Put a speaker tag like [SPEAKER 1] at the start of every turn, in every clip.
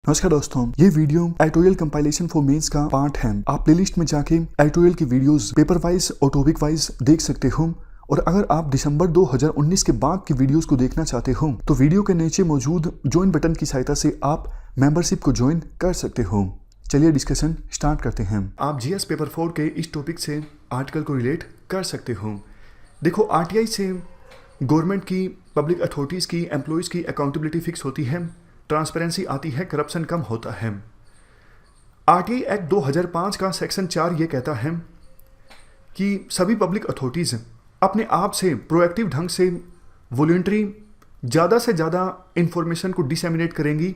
[SPEAKER 1] नमस्कार दोस्तों, ये video editorial compilation for mains का पार्ट है। आप प्लेलिस्ट में जाके एडिटोरियल की वीडियोस पेपर वाइज और टॉपिक वाइज देख सकते हो। और अगर आप दिसंबर 2019 के बाद की वीडियोस को देखना चाहते हो तो वीडियो के नीचे मौजूद ज्वाइन बटन की सहायता से आप मेंबरशिप को ज्वाइन कर सकते हो। चलिए डिस्कशन स्टार्ट करते हैं। आप जीएस पेपर 4 के इस टॉपिक से आर्टिकल को रिलेट कर सकते हो। देखो, आरटीआई से गवर्नमेंट की, पब्लिक अथॉरिटीज़ की, एम्प्लॉयज़ की अकाउंटेबिलिटी फिक्स होती है, ट्रांसपेरेंसी आती है, करप्शन कम होता है। आरटीआई एक्ट 2005 का सेक्शन 4 ये कहता है कि सभी पब्लिक अथॉरिटीज़ अपने आप से प्रोएक्टिव ढंग से वॉलंटरी ज़्यादा से ज़्यादा इंफॉर्मेशन को डिसेमिनेट करेंगी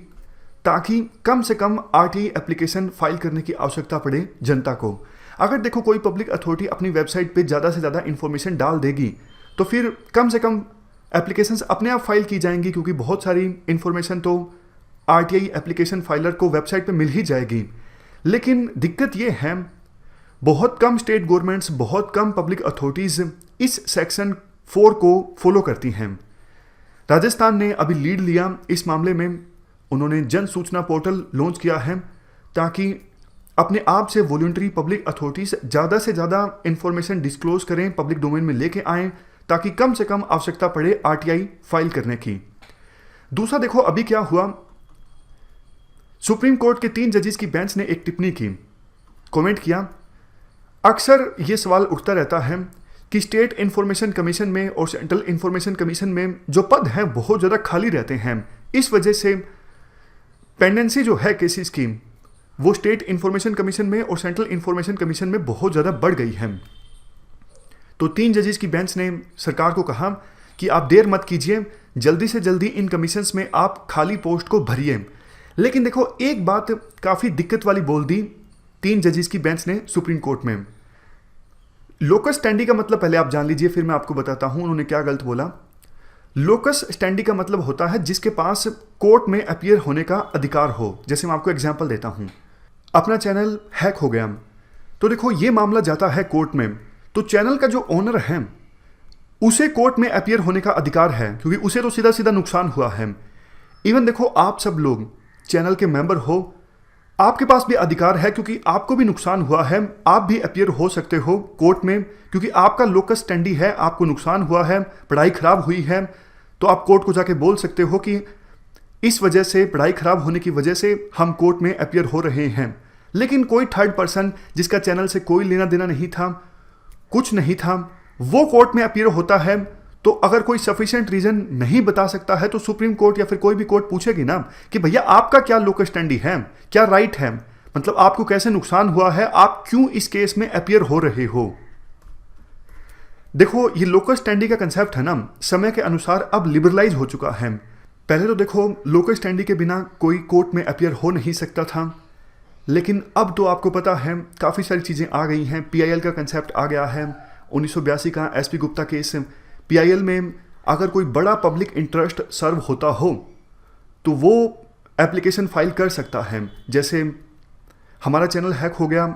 [SPEAKER 1] ताकि कम से कम आरटीआई एप्लीकेशन फाइल करने की आवश्यकता पड़े जनता को। अगर देखो कोई पब्लिक अथॉरिटी अपनी वेबसाइट पे ज़्यादा से ज़्यादा इंफॉर्मेशन डाल देगी तो फिर कम से कम एप्लीकेशंस अपने आप फाइल की जाएंगी, क्योंकि बहुत सारी इंफॉर्मेशन तो आरटीआई एप्लीकेशन फाइलर को वेबसाइट पे मिल ही जाएगी। लेकिन दिक्कत ये है, बहुत कम स्टेट गवर्नमेंट्स, बहुत कम पब्लिक अथॉरिटीज़ इस सेक्शन 4 को फॉलो करती हैं। राजस्थान ने अभी लीड लिया इस मामले में। उन्होंने जन सूचना पोर्टल लॉन्च किया है ताकि अपने आप से वॉलंटरी पब्लिक अथॉरिटीज़ ज़्यादा से ज़्यादा इंफॉर्मेशन डिस्क्लोज करें, पब्लिक डोमेन में लेके आएँ ताकि कम से कम आवश्यकता पड़े आरटीआई फाइल करने की। दूसरा देखो, अभी क्या हुआ, सुप्रीम कोर्ट के 3 जजेस की बेंच ने एक टिप्पणी की, कमेंट किया। अक्सर ये सवाल उठता रहता है कि स्टेट इंफॉर्मेशन कमीशन में और सेंट्रल इंफॉर्मेशन कमीशन में जो पद हैं बहुत ज़्यादा खाली रहते हैं। इस वजह से पेंडेंसी जो है केसेस की वो स्टेट इंफॉर्मेशन कमीशन में और सेंट्रल इंफॉर्मेशन कमीशन में बहुत ज़्यादा बढ़ गई है। तो 3 जजेस की बेंच ने सरकार को कहा कि आप देर मत कीजिए, जल्दी से जल्दी इन कमीशंस में आप खाली पोस्ट को भरिए। लेकिन देखो, एक बात काफ़ी दिक्कत वाली बोल दी 3 जजेस की बेंच ने सुप्रीम कोर्ट में। लोकस स्टैंडी का मतलब पहले आप जान लीजिए, फिर मैं आपको बताता हूं उन्होंने क्या गलत बोला। लोकस स्टैंडी का मतलब होता है जिसके पास कोर्ट में अपीयर होने का अधिकार हो। जैसे मैं आपको एग्जाम्पल देता हूं, अपना चैनल हैक हो गया, तो देखो ये मामला जाता है कोर्ट में, तो चैनल का जो ओनर है उसे कोर्ट में अपीयर होने का अधिकार है, क्योंकि उसे तो सीधा सीधा नुकसान हुआ है। इवन देखो, आप सब लोग चैनल के मेंबर हो, आपके पास भी अधिकार है, क्योंकि आपको भी नुकसान हुआ है, आप भी अपीयर हो सकते हो कोर्ट में, क्योंकि आपका लोकस स्टैंडी है, आपको नुकसान हुआ है, पढ़ाई खराब हुई है, तो आप कोर्ट को जाके बोल सकते हो कि इस वजह से, पढ़ाई खराब होने की वजह से हम कोर्ट में अपीयर हो रहे हैं। लेकिन कोई थर्ड पर्सन जिसका चैनल से कोई लेना देना नहीं था, कुछ नहीं था, वो कोर्ट में अपीयर होता है, तो अगर कोई सफिशिएंट रीजन नहीं बता सकता है तो सुप्रीम कोर्ट या फिर कोई भी कोर्ट पूछेगी ना कि भैया आपका क्या लोकस स्टैंडी है, क्या राइट है, मतलब आपको कैसे नुकसान हुआ है, आप क्यों इस केस में अपीयर हो रहे हो। देखो, ये लोकस स्टैंडी का कंसेप्ट है ना, समय के अनुसार अब लिबरलाइज हो चुका है। पहले तो देखो, लोकस स्टैंडी के बिना कोई कोर्ट में अपीयर हो नहीं सकता था, लेकिन अब तो आपको पता है काफ़ी सारी चीज़ें आ गई हैं। पीआईएल का कंसेप्ट आ गया है, 1982 का एसपी गुप्ता केस। पीआईएल में अगर कोई बड़ा पब्लिक इंटरेस्ट सर्व होता हो तो वो एप्लीकेशन फाइल कर सकता है। जैसे हमारा चैनल हैक हो गया,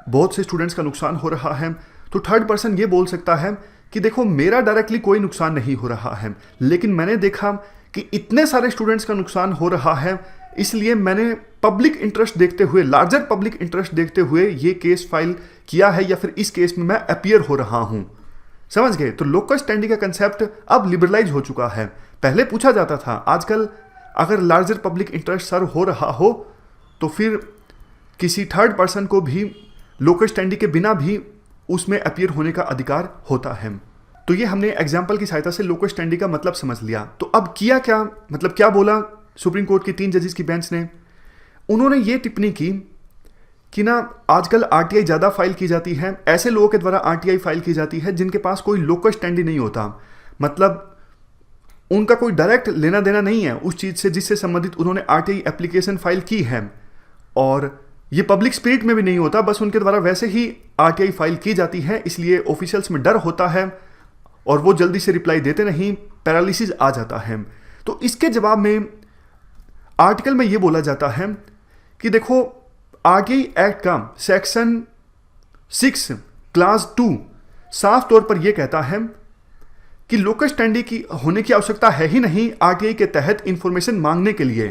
[SPEAKER 1] बहुत से स्टूडेंट्स का नुकसान हो रहा है, तो थर्ड पर्सन ये बोल सकता है कि देखो मेरा डायरेक्टली कोई नुकसान नहीं हो रहा है, लेकिन मैंने देखा कि इतने सारे स्टूडेंट्स का नुकसान हो रहा है, इसलिए मैंने पब्लिक इंटरेस्ट देखते हुए, लार्जर पब्लिक इंटरेस्ट देखते हुए ये केस फाइल किया है, या फिर इस केस में मैं अपीयर हो रहा हूं। समझ गए? तो लोकस स्टैंडी का कंसेप्ट अब लिबरलाइज हो चुका है। पहले पूछा जाता था, आजकल अगर लार्जर पब्लिक इंटरेस्ट सर्व हो रहा हो तो फिर किसी थर्ड पर्सन को भी लोकस स्टैंडी के बिना भी उसमें अपीयर होने का अधिकार होता है। तो ये हमने एग्जाम्पल की सहायता से लोकस स्टैंडी का मतलब समझ लिया। तो अब किया क्या, मतलब क्या बोला सुप्रीम कोर्ट की 3 जजेस की बेंच ने? उन्होंने ये टिप्पणी की कि ना आजकल आरटीआई ज़्यादा फाइल की जाती है, ऐसे लोगों के द्वारा आरटीआई फाइल की जाती है जिनके पास कोई लोकस स्टैंडी नहीं होता, मतलब उनका कोई डायरेक्ट लेना देना नहीं है उस चीज़ से जिससे संबंधित उन्होंने आरटीआई एप्लीकेशन फाइल की है, और ये पब्लिक स्पिरिट में भी नहीं होता, बस उनके द्वारा वैसे ही आरटीआई फाइल की जाती है, इसलिए ऑफिशियल्स में डर होता है और वो जल्दी से रिप्लाई देते नहीं, पैरालिसिस आ जाता है। तो इसके जवाब में आर्टिकल में ये बोला जाता है कि देखो, आरटीआई एक्ट का सेक्शन 6 क्लास 2 साफ तौर पर यह कहता है कि लोकस स्टैंडी की होने की आवश्यकता है ही नहीं आरटीआई के तहत इंफॉर्मेशन मांगने के लिए।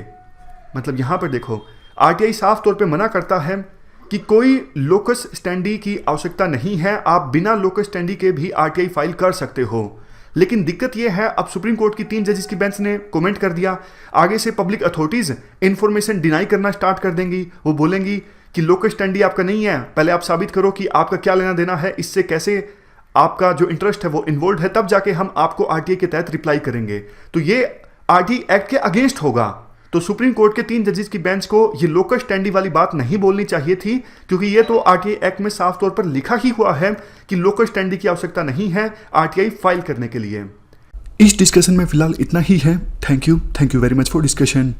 [SPEAKER 1] मतलब यहाँ पर देखो, आरटीआई साफ तौर पे मना करता है कि कोई लोकस स्टैंडी की आवश्यकता नहीं है, आप बिना लोकस स्टैंडी के भी आरटीआई फाइल कर सकते हो। लेकिन दिक्कत यह है, अब सुप्रीम कोर्ट की 3 जजेस की बेंच ने कमेंट कर दिया, आगे से पब्लिक अथॉरिटीज इंफॉर्मेशन डिनाई करना स्टार्ट कर देंगी। वो बोलेंगी कि लोकस स्टैंडी आपका नहीं है, पहले आप साबित करो कि आपका क्या लेना देना है, इससे कैसे आपका जो इंटरेस्ट है वो इन्वॉल्व है, तब जाके हम आपको आरटीआई के तहत रिप्लाई करेंगे। तो ये आरटीआई एक्ट के अगेंस्ट होगा। तो सुप्रीम कोर्ट के 3 जजेस की बेंच को ये लोकस स्टैंडी वाली बात नहीं बोलनी चाहिए थी, क्योंकि ये तो आरटीआई एक्ट में साफ तौर पर लिखा ही हुआ है कि लोकस स्टैंडी की आवश्यकता नहीं है आरटीआई फाइल करने के लिए। इस डिस्कशन में फिलहाल इतना ही है। Thank you very much for discussion.